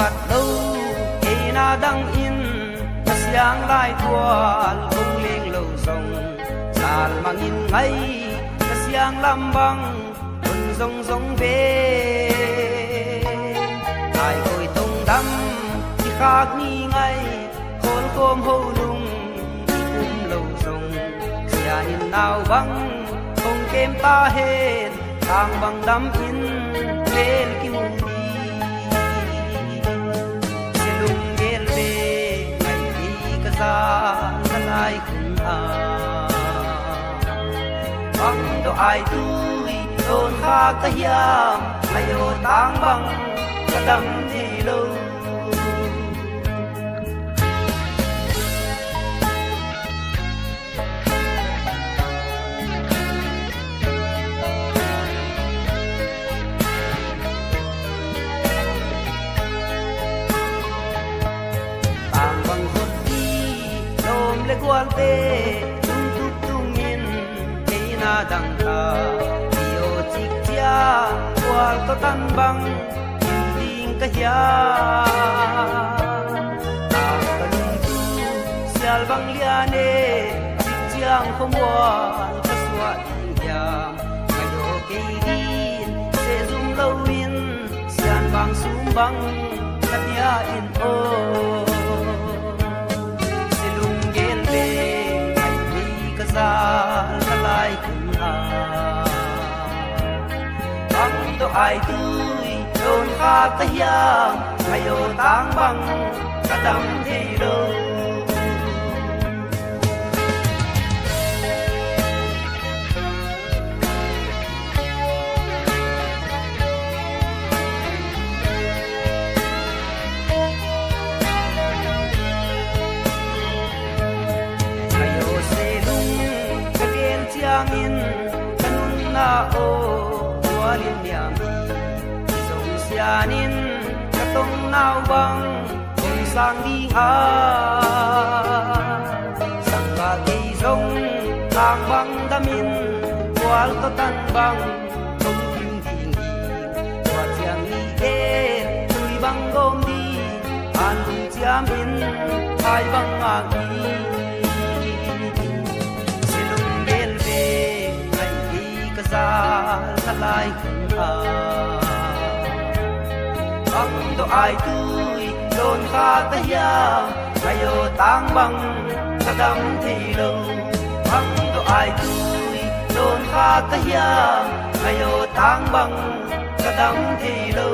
khát đâu khi na đăng in ta sáng lai qua không lên lâu rồng sàn mang in ngay ta sáng làm băng quân rong rong về ai hồi tung đắm thì khác nghi ngay khôn khom hô lung lâu rồng xa in nào băng không kém ta hết thang bằng đắm in lên kim nalay kung ang do ay tuy don kakayam ayo tang bang kadam dilo guante tung tuk tungin kay na dang ta iyo chikya wal to tan bang ding kahya kalung tu sial bang liane chikyang khomwal kaswa ya kayo kay din se zum lawin sian bang sumbang katya in o nalay kung ang do ay tuy don kakayam ayo tang bang kadam dilo in kanun na o walin yami song sianin katong nao bang kung sang di a sang bagay song lang bang damin wal to tan bang kung ting ting wa chiang ni e tui bang gom di an kung chiamin ai bang agi nalay kung ang do ay tuy don kakayam ayo tang bang kadam dilo ang do ay tuy don kakayam ayo tang bang kadam dilo